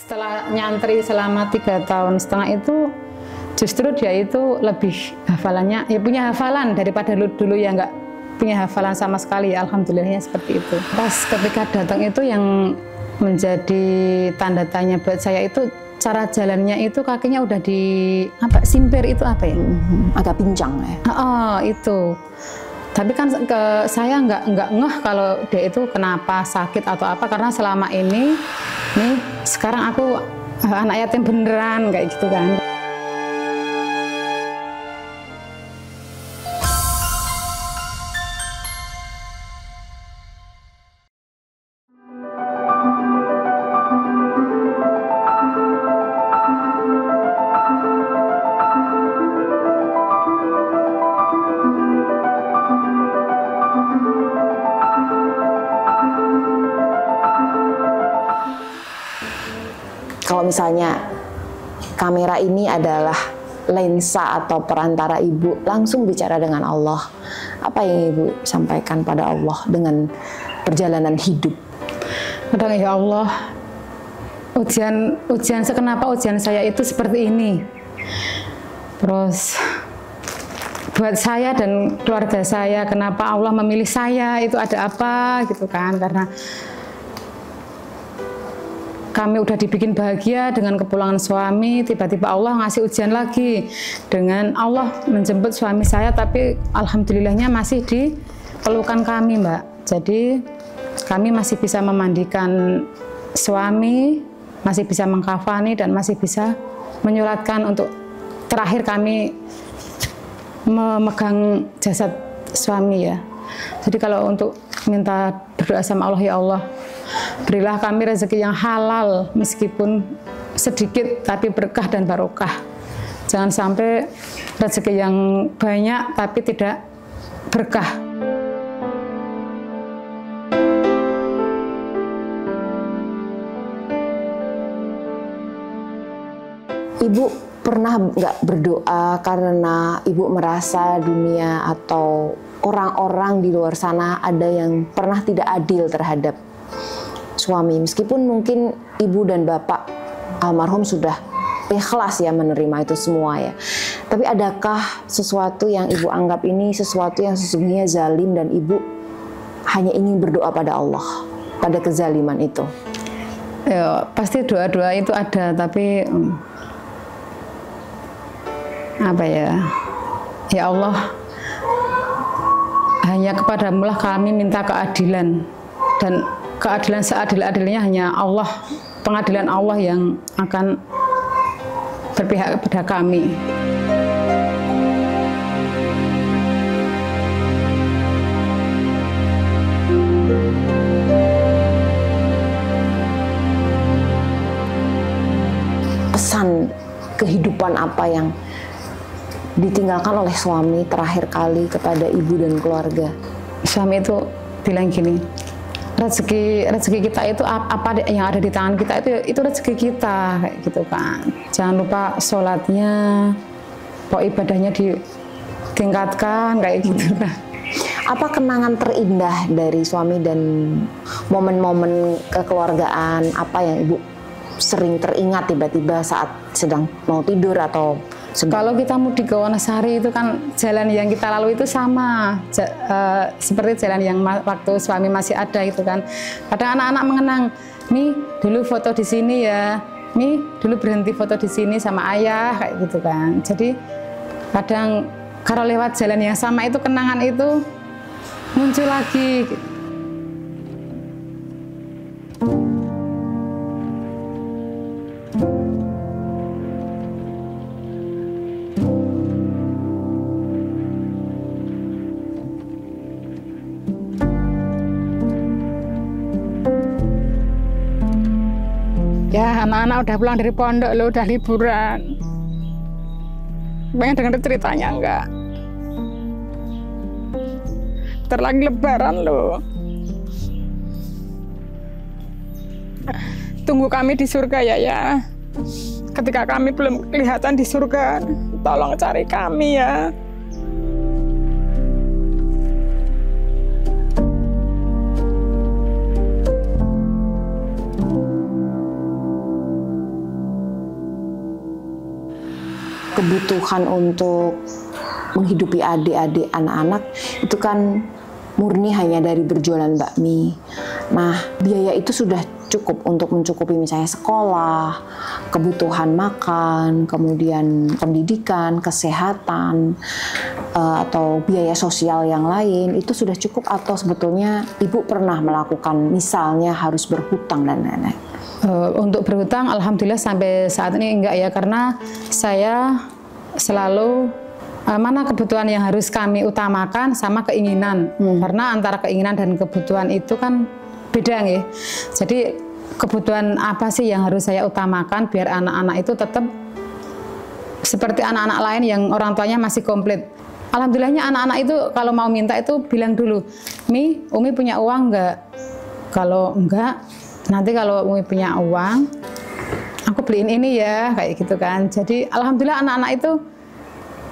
Setelah nyantri selama 3,5 tahun itu, justru dia itu lebih hafalannya, ya punya hafalan daripada dulu yang nggak punya hafalan sama sekali. Alhamdulillahnya seperti itu. Pas ketika datang itu yang menjadi tanda tanya buat saya itu cara jalannya itu kakinya udah di simpir itu apa ya? Agak pincang ya. Oh itu. Tapi kan saya nggak ngeh kalau dia itu kenapa sakit atau apa, karena selama ini nih sekarang aku anak yatim beneran kayak gitu kan. Kalau misalnya kamera ini adalah lensa atau perantara ibu langsung bicara dengan Allah, apa yang ibu sampaikan pada Allah dengan perjalanan hidup? Kadang ya Allah, ujian kenapa ujian saya itu seperti ini. Terus buat saya dan keluarga saya, kenapa Allah memilih saya, itu ada apa gitu kan, karena kami udah dibikin bahagia dengan kepulangan suami, tiba-tiba Allah ngasih ujian lagi dengan Allah menjemput suami saya, tapi alhamdulillahnya masih di pelukan kami, Mbak. Jadi kami masih bisa memandikan suami, masih bisa mengkafani, dan masih bisa menyulatkan untuk terakhir kami memegang jasad suami ya. Jadi kalau untuk minta berdoa sama Allah, ya Allah, berilah kami rezeki yang halal meskipun sedikit tapi berkah dan barokah. Jangan sampai rezeki yang banyak tapi tidak berkah. Ibu pernah nggak berdoa karena ibu merasa dunia atau orang-orang di luar sana ada yang pernah tidak adil terhadap suami, meskipun mungkin ibu dan bapak almarhum sudah ikhlas ya menerima itu semua ya, tapi adakah sesuatu yang ibu anggap ini sesuatu yang sesungguhnya zalim dan ibu hanya ingin berdoa pada Allah pada kezaliman itu? Ya, pasti doa-doa itu ada, tapi apa ya, ya Allah, hanya kepadamu lah kami minta keadilan, dan keadilan seadil-adilnya hanya Allah, pengadilan Allah yang akan berpihak kepada kami. Pesan kehidupan apa yang ditinggalkan oleh suami terakhir kali kepada ibu dan keluarga? Suami itu bilang gini, rezeki kita itu apa yang ada di tangan kita itu rezeki kita kayak gitu kan. Jangan lupa sholatnya, ibadahnya ditingkatkan kayak gitu kan. Apa kenangan terindah dari suami dan momen-momen kekeluargaan apa yang ibu sering teringat tiba-tiba saat sedang mau tidur atau kalau kita mudik ke Wonosari itu kan jalan yang kita lalui itu sama seperti jalan yang waktu suami masih ada itu kan. Kadang anak-anak mengenang, Mi dulu foto di sini ya, Mi dulu berhenti foto di sini sama ayah kayak gitu kan. Jadi kadang kalau lewat jalan yang sama itu kenangan itu muncul lagi. Ya, anak-anak udah pulang dari pondok lo, udah liburan. Pengen denger ceritanya enggak? Bentar lagi lebaran lo. Tunggu kami di surga ya. Ketika kami belum kelihatan di surga, tolong cari kami ya. kebutuhan untuk menghidupi adik-adik anak-anak itu kan murni hanya dari berjualan bakmi. Nah, biaya itu sudah cukup untuk mencukupi misalnya sekolah, kebutuhan makan, kemudian pendidikan, kesehatan, atau biaya sosial yang lain, itu sudah cukup atau sebetulnya Ibu pernah melakukan misalnya harus berhutang dan lain-lain? Untuk berhutang, alhamdulillah sampai saat ini enggak ya, karena saya selalu mana kebutuhan yang harus kami utamakan sama keinginan. Karena antara keinginan dan kebutuhan itu kan beda nih. Jadi kebutuhan apa sih yang harus saya utamakan biar anak-anak itu tetap seperti anak-anak lain yang orang tuanya masih komplit. Alhamdulillahnya anak-anak itu kalau mau minta itu bilang dulu, Mi, Umi punya uang enggak? Kalau enggak, nanti kalau Umi punya uang, aku beliin ini ya, kayak gitu kan. Jadi alhamdulillah anak-anak itu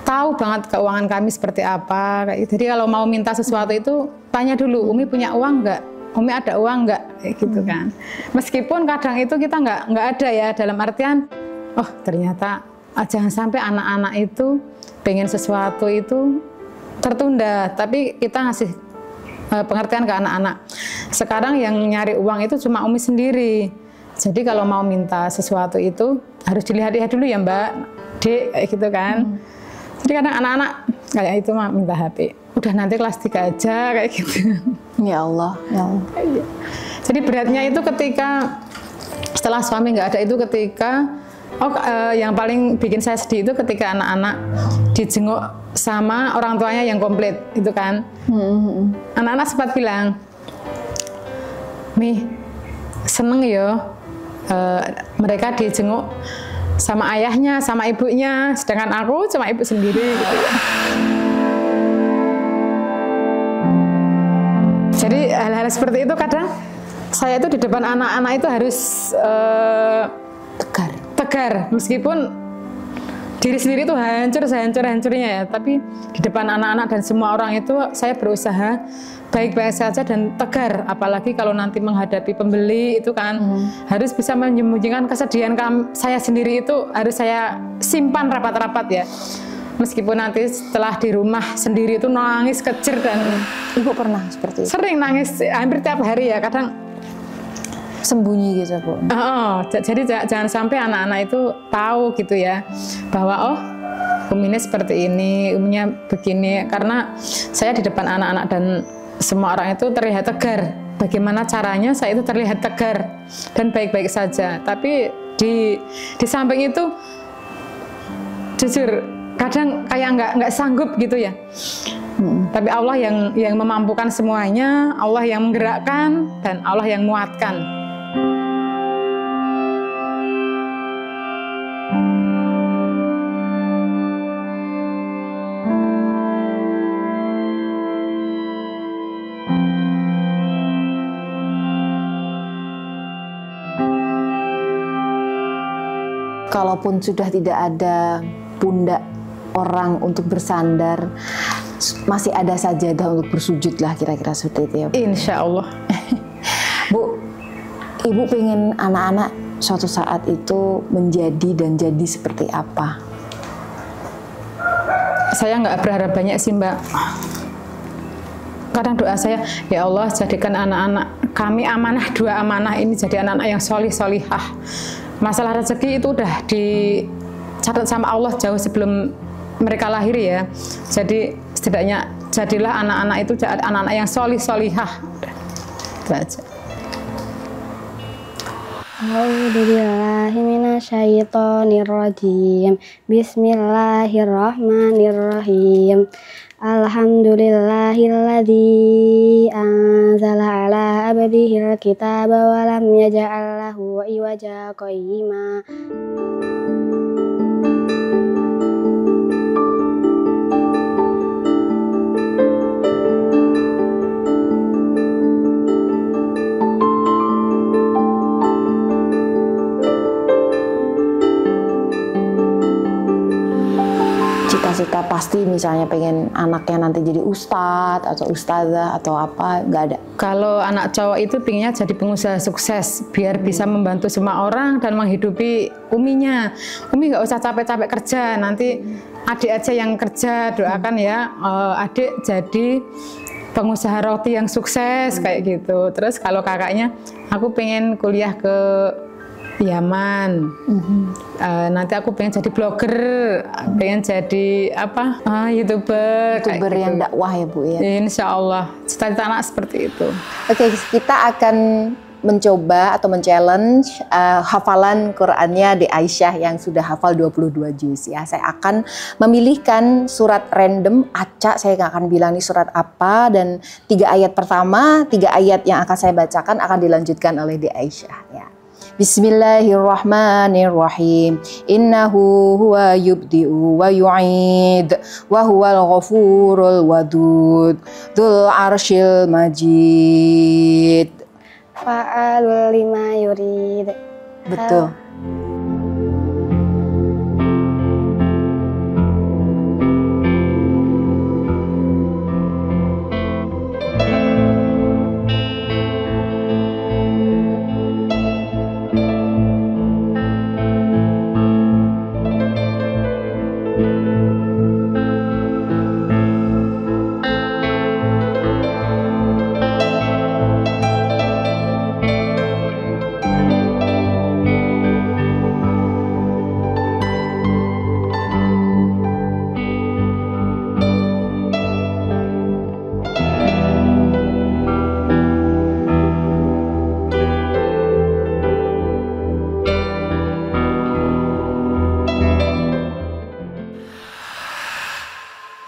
tahu banget keuangan kami seperti apa. Jadi kalau mau minta sesuatu itu tanya dulu, Umi punya uang enggak? Umi ada uang enggak? Kayak gitu kan. Meskipun kadang itu kita enggak ada ya, dalam artian, oh ternyata jangan sampai anak-anak itu pengen sesuatu itu tertunda, tapi kita ngasih pengertian ke anak-anak. Sekarang yang nyari uang itu cuma Umi sendiri. Jadi kalau mau minta sesuatu itu harus dilihat-lihat dulu ya Mbak, Dek, kayak gitu kan. Jadi kadang anak-anak kayak itu mah minta HP. Udah nanti kelas 3 aja kayak gitu. Ya Allah, ya Allah. Jadi beratnya itu ketika setelah suami nggak ada itu ketika yang paling bikin saya sedih itu ketika anak-anak dijenguk sama orang tuanya yang komplit itu kan. Anak-anak sempat bilang, Mi, seneng ya mereka dijenguk sama ayahnya, sama ibunya, sedangkan aku cuma ibu sendiri gitu ya. Jadi hal-hal seperti itu kadang saya itu di depan anak-anak itu harus tegar, meskipun diri sendiri itu hancur-hancurnya ya, tapi di depan anak-anak dan semua orang itu saya berusaha baik-baik saja dan tegar, apalagi kalau nanti menghadapi pembeli itu kan harus bisa menyembunyikan kesedihan saya sendiri, itu harus saya simpan rapat-rapat ya, meskipun nanti setelah di rumah sendiri itu nangis kejer. Dan Ibu pernah seperti itu? Sering nangis, hampir tiap hari ya, kadang sembunyi gitu Bu. Jadi jangan sampai anak-anak itu tahu gitu ya, bahwa oh Umi ini seperti ini, Uminya begini, karena saya di depan anak-anak dan semua orang itu terlihat tegar. Bagaimana caranya saya itu terlihat tegar dan baik-baik saja. Tapi di samping itu jujur kadang kayak nggak sanggup gitu ya. Tapi Allah yang memampukan semuanya, Allah yang menggerakkan dan Allah yang muatkan. Kalaupun sudah tidak ada pundak orang untuk bersandar, masih ada sajadah untuk bersujud lah, kira-kira seperti itu ya Bu. Insya Allah. Bu, Ibu pengen anak-anak suatu saat itu menjadi dan jadi seperti apa? Saya nggak berharap banyak sih Mbak. Kadang doa saya, ya Allah jadikan anak-anak kami amanah, 2 amanah ini jadi anak-anak yang solih-solihah. Masalah rezeki itu udah dicatat sama Allah jauh sebelum mereka lahir ya. Jadi setidaknya jadilah anak-anak itu anak-anak yang solih-solihah. Itu aja. A'udzubillahi minasyaitonirrajim. Bismillahirrahmanirrahim. Alhamdulillahilladzi anzala ala abdihil kitaba wa lam yaj'al lahu iwaja qayyima. cita-cita pasti misalnya pengen anaknya nanti jadi ustadz atau ustazah atau apa, nggak ada? Kalau anak cowok itu pinginnya jadi pengusaha sukses biar bisa membantu semua orang dan menghidupi uminya. Umi nggak usah capek-capek kerja, nanti adik aja yang kerja. Doakan ya adik jadi pengusaha roti yang sukses kayak gitu. Terus kalau kakaknya, aku pengen kuliah ke Yaman. Nanti aku pengen jadi blogger, pengen jadi apa? YouTuber Yang gitu. dakwah ya Bu ya. Insya Allah, cita-cita anak seperti itu. Oke, kita akan mencoba atau men-challenge hafalan Qur'annya di Aisyah yang sudah hafal 22 juz ya. Saya akan memilihkan surat random, acak, saya nggak akan bilang ini surat apa, dan 3 ayat pertama, 3 ayat yang akan saya bacakan akan dilanjutkan oleh di Aisyah ya. Bismillahirrahmanirrahim. Innahu huwa yubdi'u wa yu'id wa huwal ghafurul wadud dzul arsyil majid. Fa'alul lima yurid. Betul.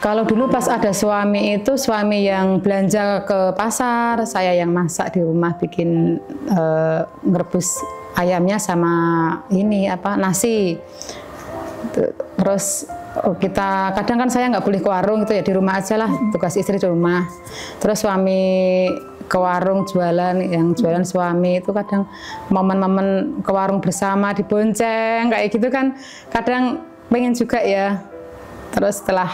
Kalau dulu pas ada suami itu, suami yang belanja ke pasar, saya yang masak di rumah, bikin ngerebus ayamnya sama ini apa nasi. Terus kita kadang kan saya nggak boleh ke warung itu ya, di rumah aja lah, tugas istri di rumah. Terus suami ke warung jualan, yang jualan suami itu kadang momen-momen ke warung bersama dibonceng kayak gitu kan, kadang pengen juga ya. Terus setelah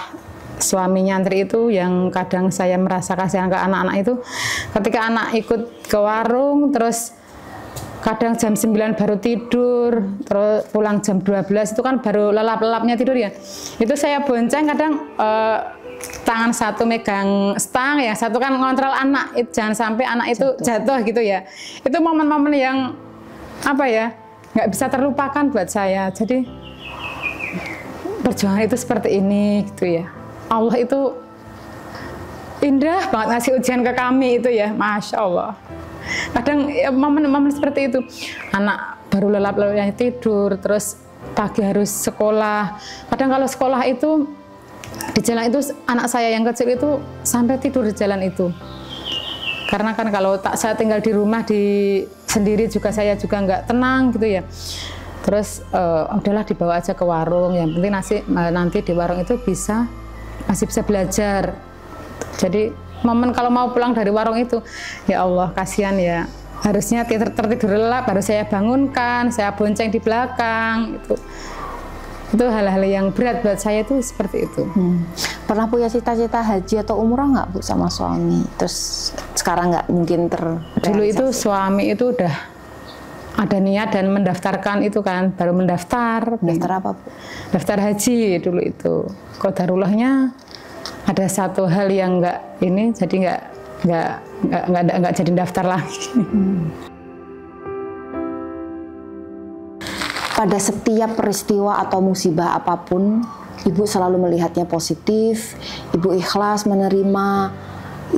suami nyantri itu yang kadang saya merasa kasihan ke anak-anak itu, ketika anak ikut ke warung terus kadang jam 9 baru tidur, terus pulang jam 12 itu kan baru lelap-lelapnya tidur ya, itu saya bonceng kadang tangan satu megang stang, yang satu kan ngontrol anak, jangan sampai anak itu jatuh gitu ya. Itu momen-momen yang apa ya, nggak bisa terlupakan buat saya. Jadi perjuangan itu seperti ini gitu ya. Allah itu indah banget ngasih ujian ke kami itu ya, Masya Allah. Kadang ya, momen-momen seperti itu, anak baru lelap-lelapnya tidur, terus pagi harus sekolah. Kadang kalau sekolah itu di jalan itu, anak saya yang kecil itu sampai tidur di jalan itu. Karena kan kalau saya tinggal di rumah sendiri juga, saya juga nggak tenang gitu ya. Terus udahlah dibawa aja ke warung, yang penting nanti di warung itu masih bisa belajar. Jadi momen kalau mau pulang dari warung itu, ya Allah kasihan ya, harusnya tertidur lelap, baru saya bangunkan, saya bonceng di belakang. Itu hal-hal yang berat buat saya itu seperti itu. Pernah punya cita-cita haji atau umrah nggak Bu sama suami? Terus sekarang nggak mungkin Dulu itu suami itu udah ada niat dan mendaftarkan itu kan, baru mendaftar. Daftar apa Bu? Daftar haji dulu itu. Qadarulahnya ada satu hal yang nggak ini, jadi nggak jadi daftar lagi. Pada setiap peristiwa atau musibah apapun, Ibu selalu melihatnya positif, Ibu ikhlas menerima,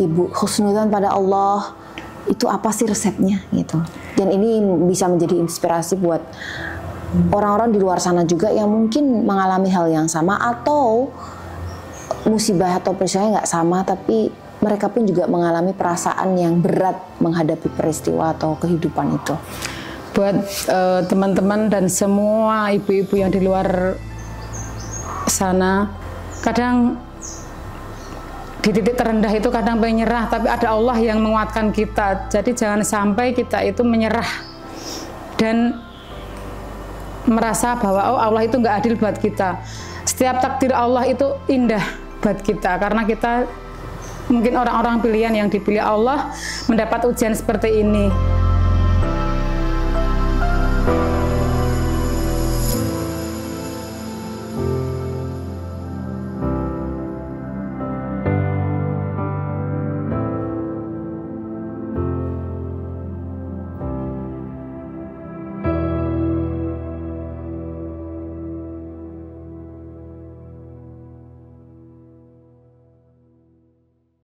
Ibu husnudzan pada Allah. Itu apa sih resepnya gitu? Dan ini bisa menjadi inspirasi buat orang-orang di luar sana juga yang mungkin mengalami hal yang sama, atau musibah atau peristiwa nggak sama, tapi mereka pun juga mengalami perasaan yang berat menghadapi peristiwa atau kehidupan itu. Buat teman-teman dan semua ibu-ibu yang di luar sana, kadang di titik terendah itu kadang pengen nyerah, tapi ada Allah yang menguatkan kita. Jadi jangan sampai kita itu menyerah. Dan merasa bahwa oh Allah itu nggak adil buat kita. Setiap takdir Allah itu indah buat kita karena kita mungkin orang-orang pilihan yang dipilih Allah mendapat ujian seperti ini.